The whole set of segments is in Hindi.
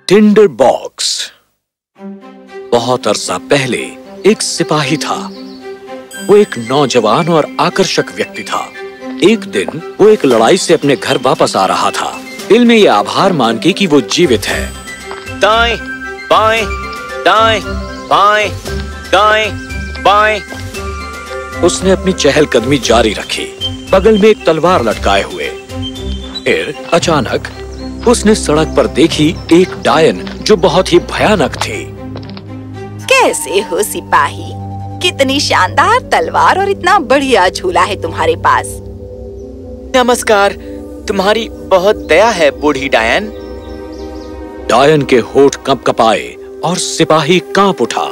Tinder box. बहुत अरसा पहले एक सिपाही था। वो एक नौजवान और आकर्षक व्यक्ति था। एक दिन वो एक लड़ाई से अपने घर वापस आ रहा था, दिल में ये आभार मान के कि वो जीवित है। दाएं, बाएं, दाएं, बाएं, दाएं, बाएं। उसने अपनी चहलकदमी जारी रखी, बगल में एक तलवार लटकाए हुए। फिर अचानक उसने सड़क पर देखी एक डायन जो बहुत ही भयानक थी। कैसे हो सिपाही? कितनी शानदार तलवार और इतना बढ़िया झूला है तुम्हारे पास। नमस्कार, तुम्हारी बहुत दया है बूढ़ी डायन। डायन के होठ कँप-कँपाए और सिपाही कांप उठा।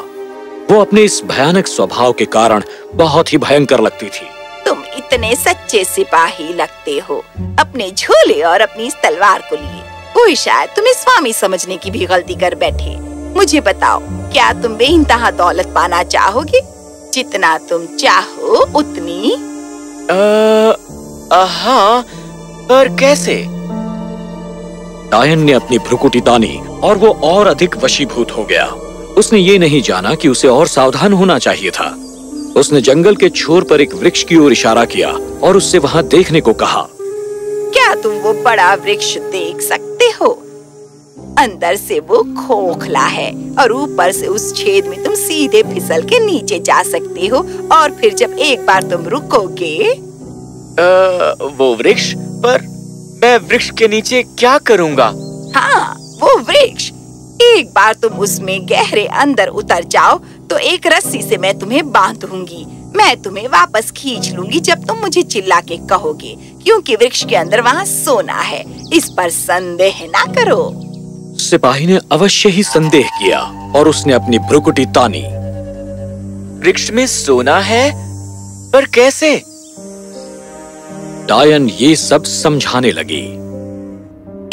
वो अपने इस भयानक स्वभाव के कारण बहुत ही भयंकर लगती थी। तुम इतने सच्चे सिपाही लगते हो, अपने झोले और अपनी इस तलवार को लिए। कोई शायद तुम्हें स्वामी समझने की भी गलती कर बैठे। मुझे बताओ, क्या तुम बेइंतहा दौलत पाना चाहोगे? जितना तुम चाहो उतनी। हाँ, पर कैसे? डायन ने अपनी भ्रुकुटी तानी और वो और अधिक वशीभूत हो गया। उसने ये नहीं जाना कि उसे और सावधान होना चाहिए था। उसने जंगल के छोर पर एक वृक्ष की ओर इशारा किया और उससे वहां देखने को कहा। क्या तुम वो बड़ा वृक्ष देख सकते हो? अंदर से वो खोखला है और ऊपर से उस छेद में तुम सीधे फिसल के नीचे जा सकते हो। और फिर जब एक बार तुम रुकोगे। वो वृक्ष? पर मैं वृक्ष के नीचे क्या करूँगा? हाँ, वो वृक्ष। एक बार तुम उसमें गहरे अंदर उतर जाओ तो एक रस्सी से मैं तुम्हें बांध दूंगी। मैं तुम्हें वापस खींच लूंगी जब तुम मुझे चिल्ला के कहोगे, क्योंकि वृक्ष के अंदर वहाँ सोना है। इस पर संदेह ना करो। सिपाही ने अवश्य ही संदेह किया और उसने अपनी भ्रुकुटी तानी। वृक्ष में सोना है? पर कैसे? डायन ये सब समझाने लगी।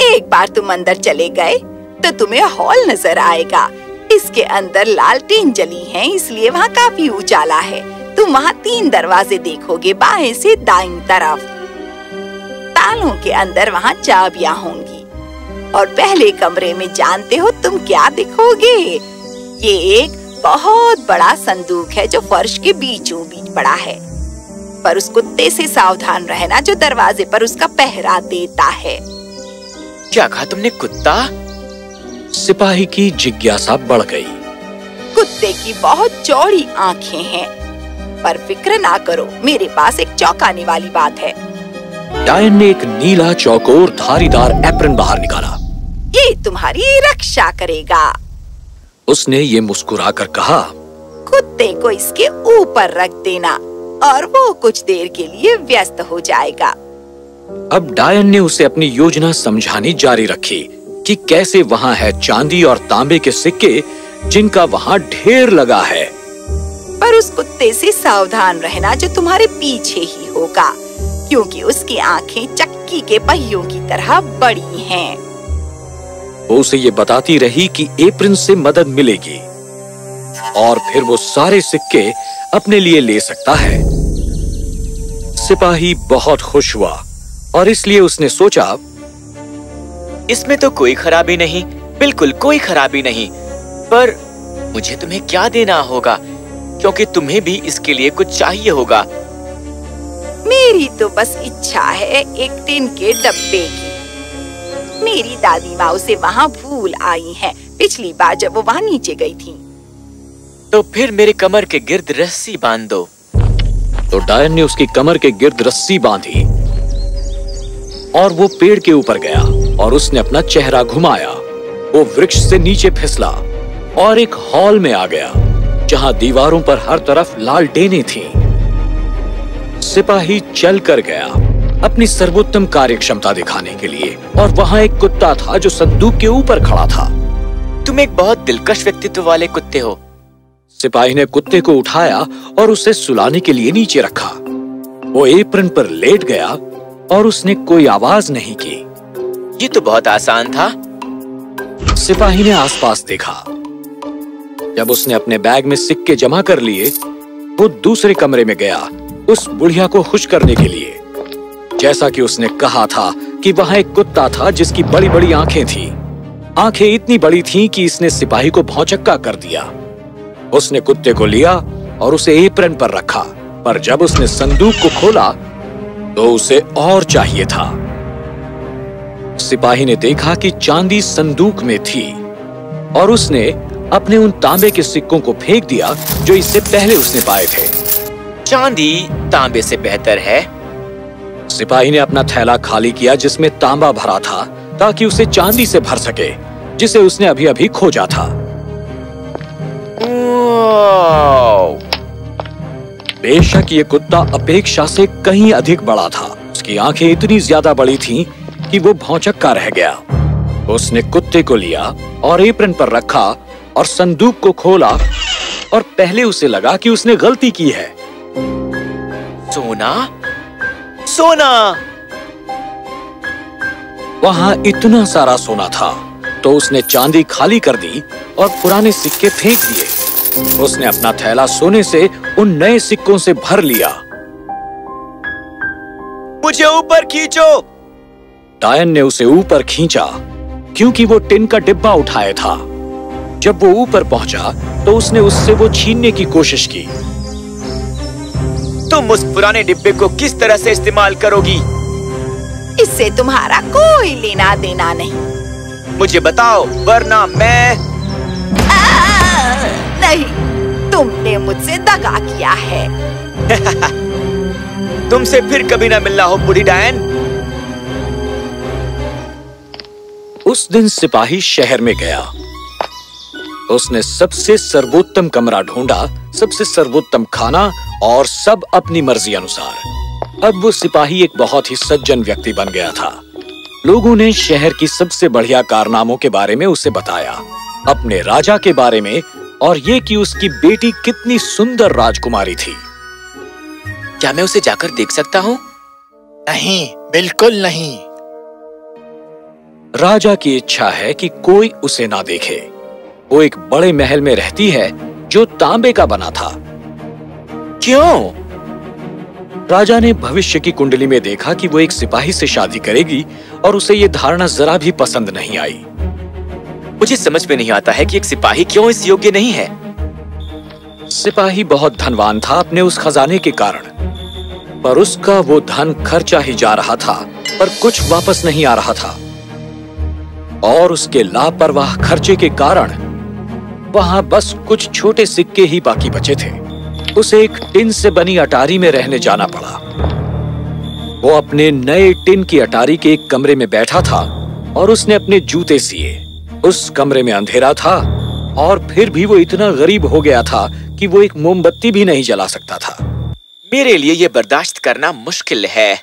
एक बार तुम अंदर चले गए तो तुम्हें हॉल नजर आएगा। इसके अंदर लालटेन जली है, इसलिए वहाँ काफी उजाला है। तुम वहाँ 3 दरवाजे देखोगे, बाएं से दाईं तरफ। तालों के अंदर वहाँ चाबियां होंगी। और पहले कमरे में जानते हो तुम क्या देखोगे? ये एक बहुत बड़ा संदूक है जो फर्श के बीचों बीच पड़ा है। पर उस कुत्ते से सावधान रहना जो दरवाजे पर उसका पहरा देता है। क्या कहा तुमने? कुत्ता? सिपाही की जिज्ञासा बढ़ गई। कुत्ते की बहुत चौड़ी आँखें हैं, पर फिक्र ना करो, मेरे पास एक चौंकाने वाली बात है। डायन ने एक नीला चौकोर धारीदार एप्रन बाहर निकाला। ये तुम्हारी रक्षा करेगा। उसने ये मुस्कुराकर कहा। कुत्ते को इसके ऊपर रख देना और वो कुछ देर के लिए व्यस्त हो जाएगा। अब डायन ने उसे अपनी योजना समझानी जारी रखी कि कैसे वहाँ है चांदी और तांबे के सिक्के जिनका वहाँ ढेर लगा है। पर उस कुत्ते से सावधान रहना जो तुम्हारे पीछे ही होगा, क्योंकि उसकी आंखें चक्की के पहियों की तरह बड़ी हैं। वो उसे ये बताती रही कि एप्रन से मदद मिलेगी और फिर वो सारे सिक्के अपने लिए ले सकता है। सिपाही बहुत खुश हुआ और इसलिए उसने सोचा, इसमें तो कोई खराबी नहीं, बिल्कुल कोई खराबी नहीं। पर मुझे तुम्हें क्या देना होगा, क्योंकि तुम्हें भी इसके लिए कुछ चाहिए होगा। मेरी तो बस इच्छा है एक टिन के डब्बे की। मेरी दादी माँ उसे वहाँ भूल आई है पिछली बार जब वो वहाँ नीचे गई थी। तो फिर मेरे कमर के गिर्द रस्सी बांध दो। तो डायन ने उसकी कमर के गिर्द रस्सी बांधी और वो पेड़ के ऊपर गया और उसने अपना चेहरा घुमाया। वो वृक्ष से नीचे फिसला और एक हॉल में आ गया जहां दीवारों पर हर तरफ लालटेनें थीं। सिपाही चल कर गया अपनी सर्वोत्तम कार्यक्षमता दिखाने के लिए और वहां एक कुत्ता था जो संदूक के ऊपर खड़ा था। तुम एक बहुत दिलकश व्यक्तित्व वाले कुत्ते हो। सिपाही ने कुत्ते को उठाया और उसे सुलाने के लिए नीचे रखा। वो एप्रन पर लेट गया और उसने कोई आवाज नहीं की। ये तो बहुत आसान था। सिपाही ने आसपास देखा। जब उसने अपने बैग में सिक्के जमा कर लिए, वो दूसरे कमरे में गया उस बुढ़िया को खुश करने के लिए। जैसा कि उसने कहा था कि वहां एक कुत्ता था जिसकी बड़ी बड़ी आंखें थीं। आंखें इतनी बड़ी थीं कि इसने सिपाही को भौंचक्का कर दिया। उसने कुत्ते को लिया और उसे एप्रन पर रखा, पर जब उसने संदूक को खोला तो उसे और चाहिए था। सिपाही ने देखा कि चांदी संदूक में थी और उसने अपने उन तांबे के सिक्कों को फेंक दिया जो इससे पहले उसने पाए थे। चांदी तांबे से बेहतर है। सिपाही ने अपना थैला खाली किया जिसमें तांबा भरा था, ताकि उसे चांदी से भर सके जिसे उसने अभी अभी खोजा था। बेशक ये कुत्ता अपेक्षा से कहीं अधिक बड़ा था। उसकी आंखें इतनी ज्यादा बड़ी थीं कि वो भौंचक्का रह गया। उसने कुत्ते को लिया और एप्रन पर रखा और संदूक को खोला, और पहले उसे लगा कि उसने गलती की है। सोना, सोना! वहां इतना सारा सोना था तो उसने चांदी खाली कर दी और पुराने सिक्के फेंक दिए। उसने अपना थैला सोने से उन नए सिक्कों से भर लिया। मुझे ऊपर खींचो! डायन ने उसे ऊपर खींचा क्योंकि वो टिन का डिब्बा उठाया था। जब वो ऊपर पहुंचा तो उसने उससे वो छीनने की कोशिश की। तुम उस पुराने डिब्बे को किस तरह से इस्तेमाल करोगी? इससे तुम्हारा कोई लेना देना नहीं। मुझे बताओ, वरना मैं... नहीं, तुमने मुझसे दगा किया है। तुमसे फिर कभी ना मिलना हो बूढ़ी डायन। उस दिन सिपाही शहर में गया। उसने सबसे सर्वोत्तम कमरा ढूंढा, सबसे सर्वोत्तम खाना और सब अपनी मर्जी अनुसार। अब वो सिपाही एक बहुत ही सज्जन व्यक्ति बन गया था। लोगों ने शहर की सबसे बढ़िया कारनामों के बारे में उसे बताया, अपने राजा के बारे में, और ये कि उसकी बेटी कितनी सुंदर राजकुमारी थी। क्या मैं उसे जाकर देख सकता हूँ? नहीं, बिल्कुल नहीं। राजा की इच्छा है कि कोई उसे ना देखे। वो एक बड़े महल में रहती है जो तांबे का बना था। क्यों? राजा ने भविष्य की कुंडली में देखा कि वो एक सिपाही से शादी करेगी और उसे ये धारणा जरा भी पसंद नहीं आई। मुझे समझ में नहीं आता है कि एक सिपाही क्यों इस योग्य नहीं है। सिपाही बहुत धनवान था अपने उस खजाने के कारण, पर उसका वो धन खर्चा ही जा रहा था, पर कुछ वापस नहीं आ रहा था। और उसके लापरवाह खर्चे के कारण वहां बस कुछ छोटे सिक्के ही बाकी बचे थे। उसे एक टिन से बनी अटारी में रहने जाना पड़ा। वो अपने नए टिन की अटारी के एक कमरे में बैठा था और उसने अपने जूते सिए। उस कमरे में अंधेरा था और फिर भी वो इतना गरीब हो गया था कि वो एक मोमबत्ती भी नहीं जला सकता था। मेरे लिए ये बर्दाश्त करना मुश्किल है।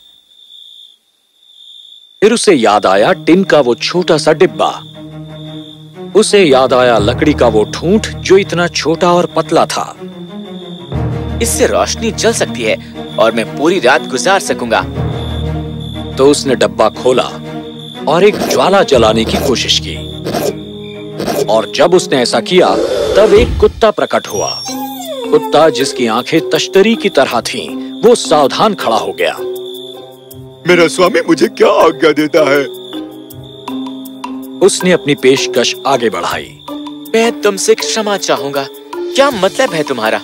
फिर उसे याद आया टिन का वो छोटा सा डिब्बा। उसे याद आया लकड़ी का वो ठूंठ जो इतना छोटा और पतला था। इससे रोशनी जल सकती है और मैं पूरी रात गुजार सकूंगा। तो उसने डब्बा खोला और एक ज्वाला जलाने की कोशिश की, और जब उसने ऐसा किया तब एक कुत्ता प्रकट हुआ। कुत्ता जिसकी आंखें तश्तरी की तरह थीं, वो सावधान खड़ा हो गया। मेरा स्वामी मुझे क्या आज्ञा देता है? उसने अपनी पेशकश आगे बढ़ाई। मैं तुमसे क्षमा चाहूंगा। क्या मतलब है तुम्हारा?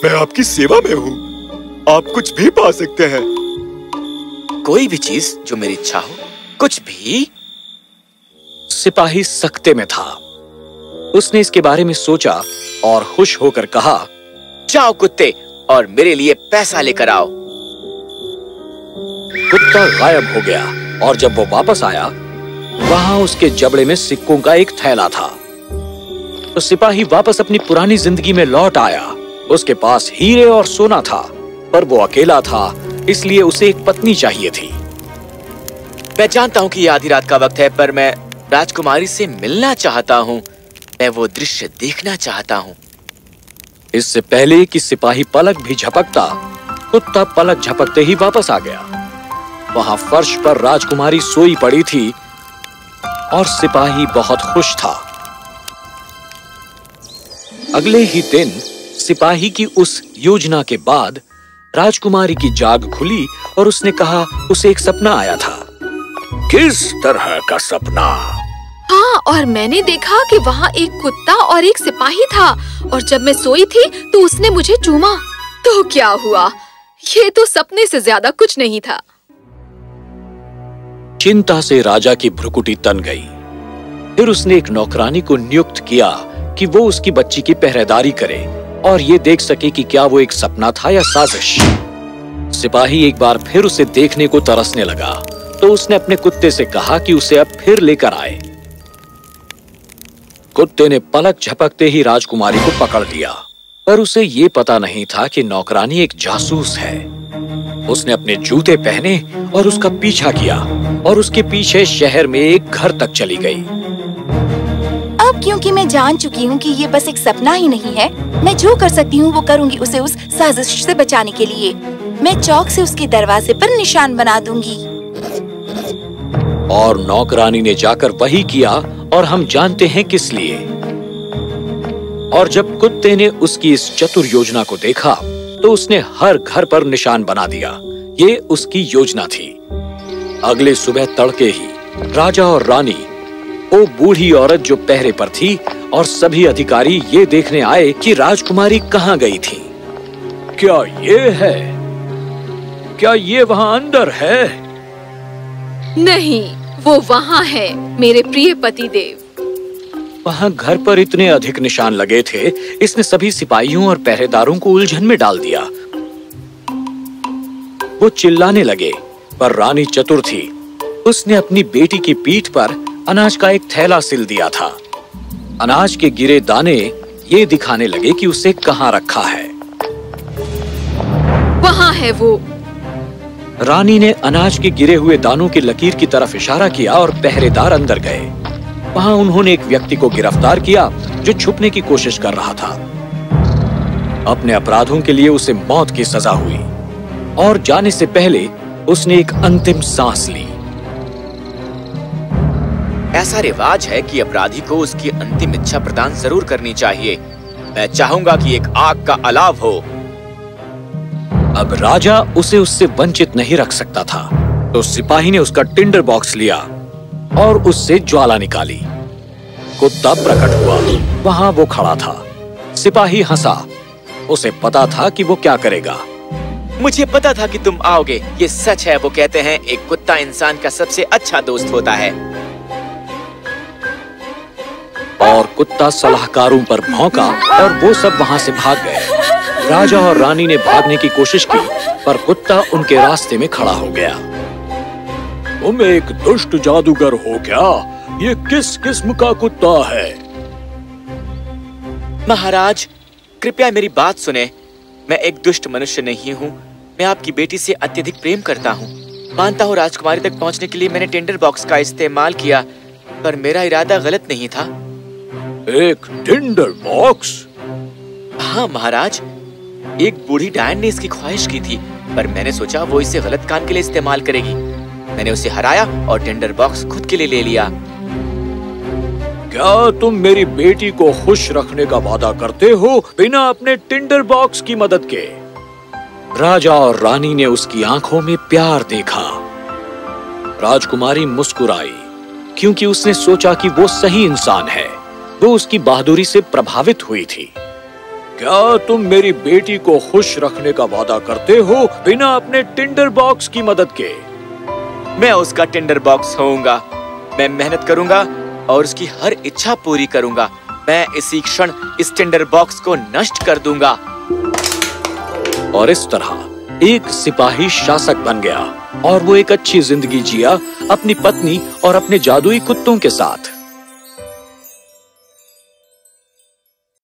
मैं आपकी सेवा में हूँ। आप कुछ भी पा सकते हैं। कोई भी चीज जो मेरी इच्छा हो, कुछ भी? सिपाही सख्ते में था। उसने इसके बारे में सोचा और खुश होकर कहा, जाओ कुत्ते, और मेरे लिए पैसा लेकर आओ। कुत्ता गायब हो गया और जब वो वापस आया, वहां उसके जबड़े में सिक्कों का एक थैला था। तो सिपाही वापस अपनी पुरानी जिंदगी में लौट आया। उसके पास हीरे और सोना था, पर वो अकेला था, इसलिए उसे एक पत्नी चाहिए थी। मैं जानता हूँ कि ये आधी रात का वक्त है, पर मैं राजकुमारी से मिलना चाहता हूँ। मैं वो दृश्य देखना चाहता हूँ। इससे पहले कि सिपाही पलक भी झपकता, कुत्ता पलक झपकते ही वापस आ गया। वहां फर्श पर राजकुमारी सोई पड़ी थी और सिपाही बहुत खुश था। अगले ही दिन सिपाही की उस योजना के बाद राजकुमारी की जाग खुली और उसने कहा उसे एक सपना आया था। किस तरह का सपना? हाँ, और मैंने देखा कि वहाँ एक कुत्ता और एक सिपाही था, और जब मैं सोई थी तो उसने मुझे चूमा। तो क्या हुआ? ये तो सपने से ज्यादा कुछ नहीं था। चिंता से राजा की भ्रुकुटी तन गई। फिर उसने एक नौकरानी को नियुक्त किया कि वो उसकी बच्ची की पहरेदारी करे और ये देख सके कि क्या वो एक सपना था या साजिश। सिपाही एक बार फिर उसे देखने को तरसने लगा, तो उसने अपने कुत्ते से कहा कि उसे अब फिर लेकर आए। कुत्ते ने पलक झपकते ही राजकुमारी को पकड़ लिया, पर उसे ये पता नहीं था कि नौकरानी एक जासूस है। उसने अपने जूते पहने और उसका पीछा किया और उसके पीछे शहर में एक घर तक चली गई। अब क्योंकि मैं जान चुकी हूँ कि ये बस एक सपना ही नहीं है, मैं जो कर सकती हूँ वो करूँगी उसे उस साजिश से बचाने के लिए। मैं चौक से उसके दरवाजे पर निशान बना दूंगी। और नौकरानी ने जाकर वही किया, और हम जानते हैं किस लिए। और जब कुत्ते ने उसकी इस चतुर योजना को देखा तो उसने हर घर पर निशान बना दिया। ये उसकी योजना थी। अगले सुबह तड़के ही राजा और रानी, वो बूढ़ी औरत जो पहरे पर थी, और सभी अधिकारी ये देखने आए कि राजकुमारी कहाँ गई थी। क्या ये है? क्या ये वहाँ अंदर है? नहीं, वो वहाँ है, मेरे प्रिय पतिदेव। वहाँ घर पर इतने अधिक निशान लगे थे, इसने सभी सिपाहियों और पहरेदारों को उलझन में डाल दिया। वो चिल्लाने लगे, पर रानी चतुर थी। उसने अपनी बेटी की पीठ पर अनाज का एक थैला सिल दिया था। अनाज के गिरे दाने ये दिखाने लगे कि उसे कहाँ रखा है। वहाँ है वो। रानी ने अनाज के गिरे हुए दानों की लकीर की तरफ इशारा किया और पहरेदार अंदर गए। वहां उन्होंने एक व्यक्ति को गिरफ्तार किया जो छुपने की कोशिश कर रहा था। अपने अपराधों के लिए उसे मौत की सजा हुई, और जाने से पहले उसने एक अंतिम सांस ली। ऐसा रिवाज है कि अपराधी को उसकी अंतिम इच्छा प्रदान जरूर करनी चाहिए। मैं चाहूंगा कि एक आग का अलाव हो। अब राजा उसे उससे वंचित नहीं रख सकता था, तो सिपाही ने उसका टिंडर बॉक्स लिया और उससे ज्वाला निकाली। कुत्ता प्रकट हुआ। वहां वो खड़ा था। सिपाही हंसा। उसे पता था कि वो क्या करेगा। मुझे पता था कि तुम आओगे। ये सच है, वो कहते हैं एक कुत्ता इंसान का सबसे अच्छा दोस्त होता है। और कुत्ता सलाहकारों पर भौंका और वो सब वहां से भाग गए। राजा और रानी ने भागने की कोशिश की, पर कुत्ता उनके रास्ते में खड़ा हो गया। तुम एक दुष्ट जादूगर हो क्या? ये किस किस्म का कुत्ता है? महाराज, कृपया मेरी बात सुने। मैं एक दुष्ट मनुष्य नहीं हूँ। मैं आपकी बेटी से अत्यधिक प्रेम करता हूँ। मानता हूँ राजकुमारी तक पहुँचने के लिए मैंने टिंडर बॉक्स का इस्तेमाल किया, पर मेरा इरादा गलत नहीं था। एक टिंडर बॉक्स? हाँ महाराज, एक बूढ़ी डायन ने इसकी ख्वाहिश की थी, पर मैंने सोचा वो इसे गलत काम के लिए इस्तेमाल करेगी। मैंने उसे हराया और टिंडर बॉक्स खुद के लिए ले लिया। क्या तुम मेरी बेटी को खुश रखने का वादा करते हो बिना अपने टिंडर बॉक्स की मदद के? राजा और रानी ने उसकी आंखों में प्यार देखा। राजकुमारी मुस्कुराई, क्योंकि उसने सोचा कि वो सही इंसान है। वो उसकी बहादुरी से प्रभावित हुई थी। क्या तुम मेरी बेटी को खुश रखने का वादा करते हो बिना अपने टिंडर बॉक्स की मदद के? मैं उसका टिंडर बॉक्स होऊंगा। मैं मेहनत करूंगा और उसकी हर इच्छा पूरी करूंगा। मैं इसी क्षण इस टिंडर बॉक्स को नष्ट कर दूंगा। और इस तरह एक सिपाही शासक बन गया और वो एक अच्छी जिंदगी जिया अपनी पत्नी और अपने जादुई कुत्तों के साथ।